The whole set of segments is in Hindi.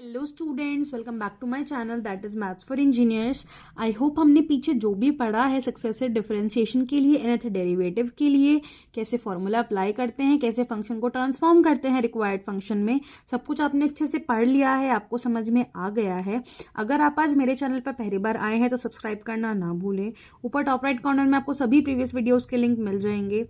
Hello students, welcome back to my channel that is maths for engineers. I hope हमने पीछे जो भी पढ़ा है सक्सेसिव डिफरेंशिएशन के लिए, nth डेरिवेटिव के लिए, कैसे फॉर्मूला अप्लाई करते हैं, कैसे फंक्शन को ट्रांसफॉर्म करते हैं रिक्वायर्ड फंक्शन में, सब कुछ आपने अच्छे से पढ़ लिया है, आपको समझ में आ गया है। अगर आप आज मेरे चैनल पर पहली बार आए हैं तो सब्सक्राइब करना ना भूलें। ऊपर टॉप राइट कॉर्नर में आपको सभी प्रीवियस वीडियोज़ के लिंक मिल जाएंगे।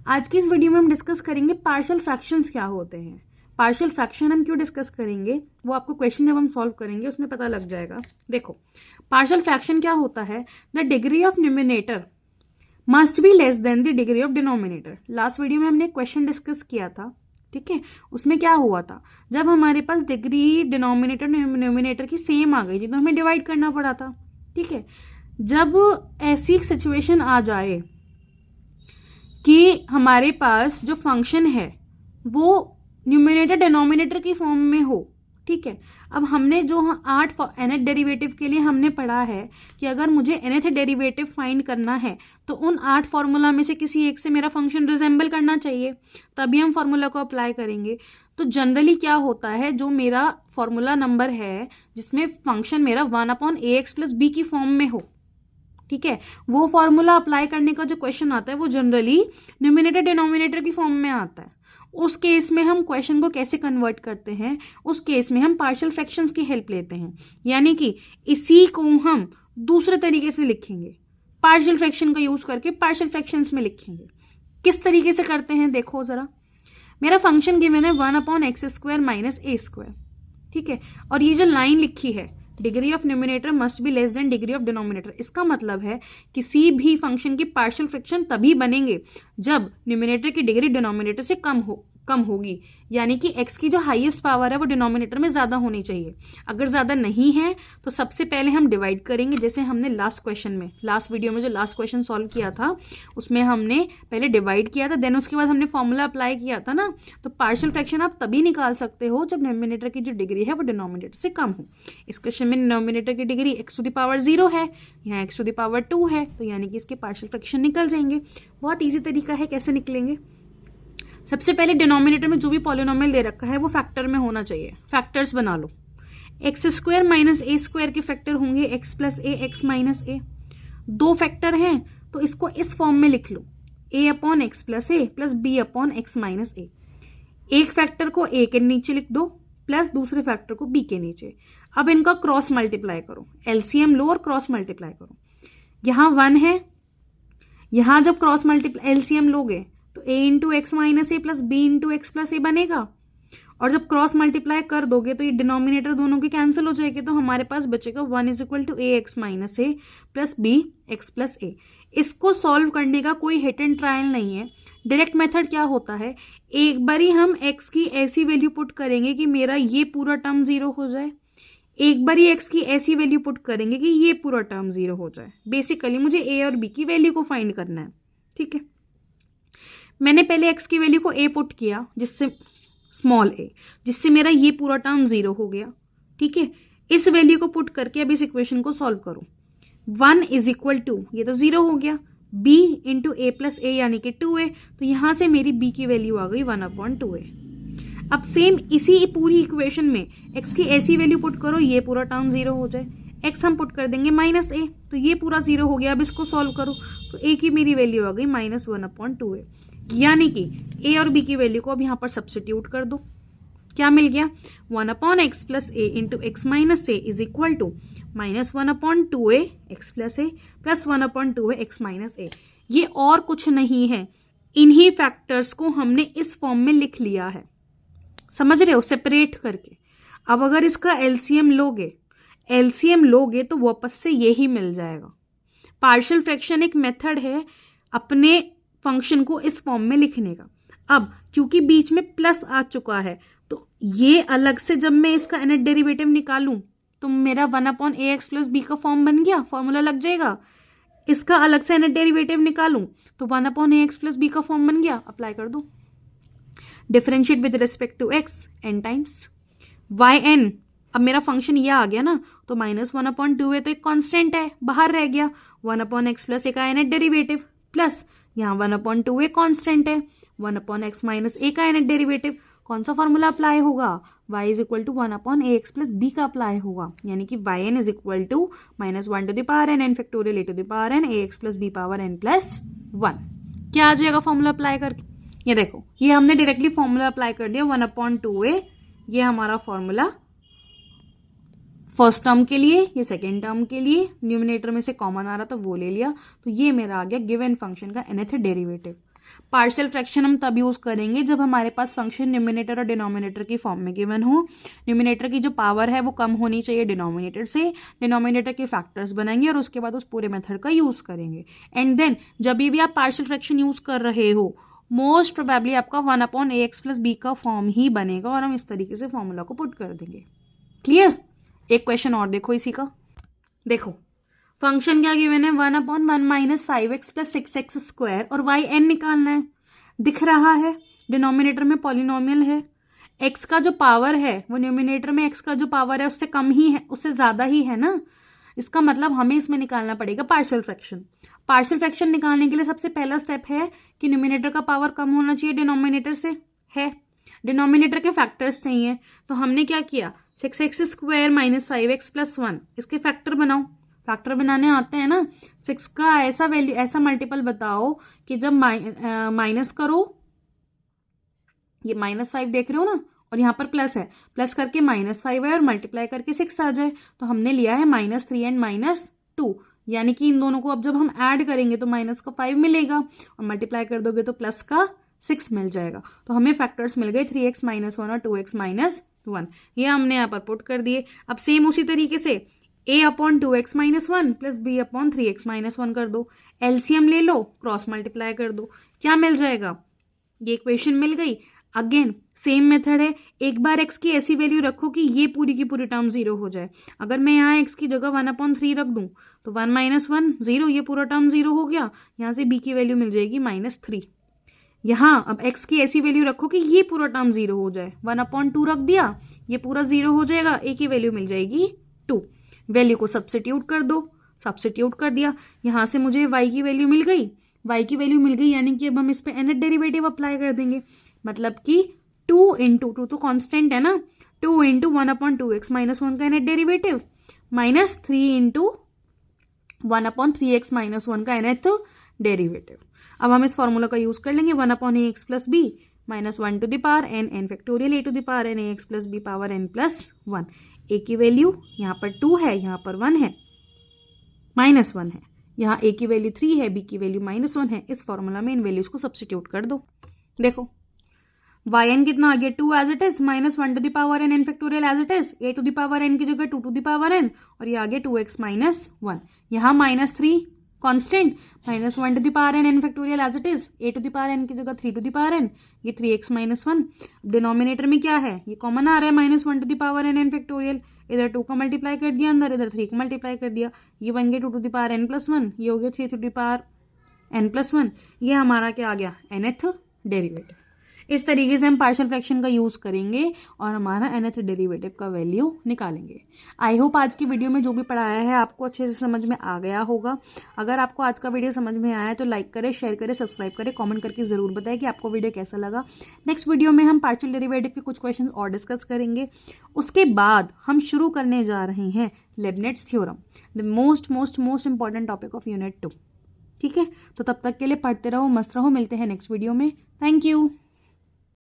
आज की इस वीडियो में हम डिस्कस करेंगे पार्शियल फ्रैक्शंस क्या होते हैं। पार्शियल फ्रैक्शन हम क्यों डिस्कस करेंगे वो आपको क्वेश्चन जब हम सॉल्व करेंगे उसमें पता लग जाएगा। देखो, पार्शियल फ्रैक्शन क्या होता है, the degree of numerator must be less than the degree of denominator. Last video में हमने क्वेश्चन डिस्कस किया था, ठीक है। उसमें क्या हुआ था, जब हमारे पास डिग्री डिनोमिनेटर न्यूमिनेटर की सेम आ गई थी तो हमें डिवाइड करना पड़ा था, ठीक है। जब ऐसी सिचुएशन आ जाए कि हमारे पास जो फंक्शन है वो न्यूमिनेटर डिनोमिनेटर की फॉर्म में हो, ठीक है। अब हमने जो nth डेरिवेटिव के लिए हमने पढ़ा है कि अगर मुझे nth डेरिवेटिव फाइंड करना है तो उन 8 फॉर्मूला में से किसी एक से मेरा फंक्शन रिजेंबल करना चाहिए, तभी हम फॉर्मूला को अप्लाई करेंगे। तो जनरली क्या होता है, जो मेरा फॉर्मूला नंबर है जिसमें फंक्शन मेरा 1/ax + b की फॉर्म में हो, ठीक है, वो फॉर्मूला अप्लाई करने का जो क्वेश्चन आता है वो जनरली न्यूमिनेटर डिनोमिनेटर की फॉर्म में आता है। उस केस में हम क्वेश्चन को कैसे कन्वर्ट करते हैं, उस केस में हम पार्शियल फ्रैक्शंस की हेल्प लेते हैं, यानी कि इसी को हम दूसरे तरीके से लिखेंगे, पार्शियल फ्रैक्शन का यूज करके पार्शियल फ्रैक्शंस में लिखेंगे। किस तरीके से करते हैं देखो जरा। मेरा फंक्शन गिवन है 1/x² - a², ठीक है, और ये जो लाइन लिखी है degree of numerator must be less than degree of denominator, इसका मतलब है किसी भी फंक्शन की पार्शियल फ्रैक्शन तभी बनेंगे जब न्यूमिनेटर की डिग्री डिनोमिनेटर से कम होगी, यानी कि x की जो हाईएस्ट पावर है वो डिनोमिनेटर में ज्यादा होनी चाहिए। अगर ज्यादा नहीं है तो सबसे पहले हम डिवाइड करेंगे, जैसे हमने लास्ट वीडियो में जो लास्ट क्वेश्चन सॉल्व किया था उसमें हमने पहले डिवाइड किया था, देन उसके बाद हमने फॉर्मूला अप्लाई किया था ना। तो पार्शियल फ्रैक्शन आप तभी निकाल सकते हो जब डिनोमिनेटर की जो डिग्री है वो डिनोमिनेटर से कम हो। इस क्वेश्चन में डिनोमिनेटर की डिग्री x⁻0 है, यहाँ x⁻2 है, तो यानी कि इसके पार्शियल फ्रैक्शन निकल जाएंगे। बहुत ईजी तरीका है, कैसे निकलेंगे। सबसे पहले डिनोमिनेटर में जो भी पॉलिनोमियल दे रखा है वो फैक्टर में होना चाहिए, फैक्टर्स बना लो। x² - a² के फैक्टर होंगे x + a x - a। 2 factor हैं तो इसको इस फॉर्म में लिख लो, a/x + a + b/x - a। एक फैक्टर को a के नीचे लिख दो प्लस दूसरे फैक्टर को b के नीचे। अब इनका क्रॉस मल्टीप्लाई करो, एलसीएम लो और क्रॉस मल्टीप्लाई करो। यहां 1 है, यहां जब क्रॉस मल्टीप्लाई एलसीएम लोगे तो a × x - a + b × x + a बनेगा, और जब क्रॉस मल्टीप्लाई कर दोगे तो ये डिनोमिनेटर दोनों के कैंसिल हो जाएंगे, तो हमारे पास बचेगा 1 = ax - a + bx + a। इसको सॉल्व करने का कोई हिट एंड ट्रायल नहीं है, डायरेक्ट मेथड क्या होता है, एक बारी हम x की ऐसी वैल्यू पुट करेंगे कि मेरा ये पूरा टर्म 0 हो जाए, एक बारी x की ऐसी वैल्यू पुट करेंगे कि ये पूरा टर्म 0 हो जाए। बेसिकली मुझे a और b की वैल्यू को फाइंड करना है, ठीक है। मैंने पहले x की वैल्यू को a पुट किया, जिससे स्मॉल a, जिससे मेरा ये पूरा टर्म 0 हो गया, ठीक है। इस वैल्यू को पुट करके अब इस इक्वेशन को सॉल्व करो। 1 = ये तो 0 हो गया, b × a + a यानी कि 2a, तो यहां से मेरी b की वैल्यू आ गई 1/2a। अब सेम इसी पूरी इक्वेशन में x की ऐसी वैल्यू पुट करो, ये पूरा टर्म 0 हो जाए, x हम पुट कर देंगे -a, तो ये पूरा 0 हो गया। अब इसको सॉल्व करो तो a की मेरी वैल्यू आ गई -1/2a, यानी कि a और b की वैल्यू को अब यहाँ पर सब्स्टिट्यूट कर दो। क्या मिल गया, 1/x + a × x - a = -1/2a x + a + 1/2a x - a। ये और कुछ नहीं है, इन्हीं फैक्टर्स को हमने इस फॉर्म में लिख लिया है, समझ रहे हो, सेपरेट करके। अब अगर इसका एलसीएम लोगे तो वापस से यही मिल जाएगा। पार्शियल फ्रैक्शन एक मेथड है अपने फंक्शन को इस फॉर्म में लिखने का। अब क्योंकि बीच में प्लस आ चुका है तो ये अलग से जब मैं इसका nth डेरिवेटिव निकालूं तो मेरा 1/ax + b का फॉर्म बन गया, फॉर्मूला लग जाएगा। इसका अलग से nth डेरिवेटिव निकालूं तो 1/ax + b का फॉर्म बन गया, अप्लाई कर दो। Differentiate with respect to x n times yn। अब मेरा फंक्शन ये आ गया ना, तो -1/2a तो एक कांस्टेंट है, बाहर रह गया, 1/x + a का nth डेरिवेटिव प्लस यहाँ 1/2a कांस्टेंट है, 1/x - a का nth डेरिवेटिव, कौन सा फॉर्मूला अप्लाई होगा, y is equal to 1/ax plus b का अप्लाई होगा, यानी कि yn is equal to -1 to the power n factorial a to the power n ax plus b power n plus 1। क्या आ जाएगा फॉर्मूला अप्लाई करके, ये देखो ये हमने डायरेक्टली फॉर्मूला अप्लाई कर दिया 1/2a, ये हमारा फॉर्मूला फर्स्ट टर्म के लिए, ये सेकेंड टर्म के लिए, न्यूमिनेटर में से कॉमन आ रहा था वो ले लिया, तो ये मेरा आ गया गिवन फंक्शन का nth डेरिवेटिव। पार्शियल फ्रैक्शन हम तब यूज करेंगे जब हमारे पास फंक्शन न्यूमिनेटर और डिनोमिनेटर की फॉर्म में गिवन हो। न्यूमिनेटर की जो पावर है वो कम होनी चाहिए डिनोमिनेटर से, डिनोमिनेटर के फैक्टर्स बनाएंगे और उसके बाद उस पूरे मेथड का यूज करेंगे। एंड देन जब भी आप पार्शियल फ्रैक्शन यूज कर रहे हो मोस्ट प्रोबेबली आपका 1/ax प्लस b का फॉर्म ही बनेगा और हम इस तरीके से फॉर्मूला को पुट कर देंगे। क्लियर? एक क्वेश्चन और देखो इसी का, देखो फंक्शन क्या गिवन है 1/1 minus 5x plus 6x square और yn निकालना है। दिख रहा है डिनोमिनेटर में पॉलिनोमियल है, x का जो पावर है वो न्यूमिनेटर में x का जो पावर है उससे कम ही है, उससे ज्यादा ही है ना, इसका मतलब हमें इसमें निकालना पड़ेगा पार्शियल फ्रैक्शन। पार्शियल फ्रैक्शन निकालने के लिए सबसे पहला स्टेप है कि न्यूमिनेटर का पावर कम होना चाहिए डिनोमिनेटर से, है डिनोमिनेटर के फैक्टर्स चाहिए, तो हमने क्या किया 6x square minus 5x plus 1 इसके फैक्टर बनाओ। फैक्टर बनाने आते हैं ना, 6 का ऐसा वैल्यू ऐसा मल्टीपल बताओ कि जब माइनस करो, ये -5 देख रहे हो ना और यहाँ पर प्लस है, प्लस करके -5 है और मल्टीप्लाई करके 6 आ जाए, तो हमने लिया है -3 एंड -2, यानी कि इन दोनों को अब जब हम ऐड करेंगे तो माइनस का 5 मिलेगा और मल्टीप्लाई कर दोगे तो प्लस का 6 मिल जाएगा। तो हमें फैक्टर्स मिल गए 3x - 1 और 2x - 1, ये हमने यहाँ पर पुट कर दिए। अब सेम उसी तरीके से a/2x - 1 प्लस b/3x - 1 कर दो, एलसीएम ले लो, क्रॉस मल्टीप्लाई कर दो, क्या मिल जाएगा, ये इक्वेशन मिल गई। अगेन सेम मेथड है, एक बार x की ऐसी वैल्यू रखो कि ये पूरी की पूरी टर्म 0 हो जाए। अगर मैं यहाँ x की जगह 1/3 रख दूं तो 1 - 1 0, ये पूरा टर्म 0 हो गया, यहाँ से b की वैल्यू मिल जाएगी -3। यहाँ अब x की ऐसी वैल्यू रखो कि ये पूरा टर्म 0 हो जाए, 1/2 रख दिया, ये पूरा 0 हो जाएगा, a की वैल्यू मिल जाएगी 2। वैल्यू को सब्स्टिट्यूट कर दो, सब्स्टिट्यूट कर दिया, यहाँ से मुझे y की वैल्यू मिल गई, y की वैल्यू मिल गई, यानी कि अब हम इस पे nth डेरिवेटिव अप्लाई कर देंगे, मतलब कि 2 × 2 तो कांस्टेंट है ना, 2 × 1/2x - 1 का nth डेरिवेटिव माइनस 3 × 1/3x - 1 का nth डेरिवेटिव। अब हम इस फॉर्मूला का यूज कर लेंगे 1/ax plus b -1 to the power n factorial a to the power n ax plus b power n plus 1। a की वैल्यू यहाँ पर 2 है, यहाँ पर 1 है, -1 है, यहाँ a की वैल्यू 3 है, b की वैल्यू -1 है। इस फॉर्मूला में इन वैल्यूज को सब्स्टिट्यूट कर दो, देखो yn कितना आ गया 2 as it is, -1 to the power n factorial as it is, a to the power n की जगह 2 टू द पावर n और ये आ गया 2x - 1, यहाँ -3 constant, -1 to the power n factorial as it is, a to the power n की जगह 3 टू द पावर n, ये 3x - 1। डिनोमिनेटर में क्या है, ये कॉमन आ रहा है -1 to the power n factorial, इधर 2 का मल्टीप्लाई कर दिया अंदर, इधर 3 का मल्टीप्लाई कर दिया, ये बन गया 2 to the power n plus 1, ये हो गया 3 to the power n plus 1, ये हमारा क्या आ गया nth डेरिवेटिव। इस तरीके से हम पार्शियल फ्रैक्शन का यूज करेंगे और हमारा nth डेरिवेटिव का वैल्यू निकालेंगे। आई होप आज की वीडियो में जो भी पढ़ाया है आपको अच्छे से समझ में आ गया होगा। अगर आपको आज का वीडियो समझ में आया है तो लाइक करें, शेयर करें, सब्सक्राइब करें, कमेंट करके जरूर बताएं कि आपको वीडियो कैसा लगा। नेक्स्ट वीडियो में हम पार्शियल डेरिवेटिव के कुछ क्वेश्चन और डिस्कस करेंगे। उसके बाद हम शुरू करने जा रहे हैं Leibnitz theorem, the most important topic of unit 2। ठीक है, तो तब तक के लिए पढ़ते रहो, मस्त रहो, मिलते हैं नेक्स्ट वीडियो में। Thank you.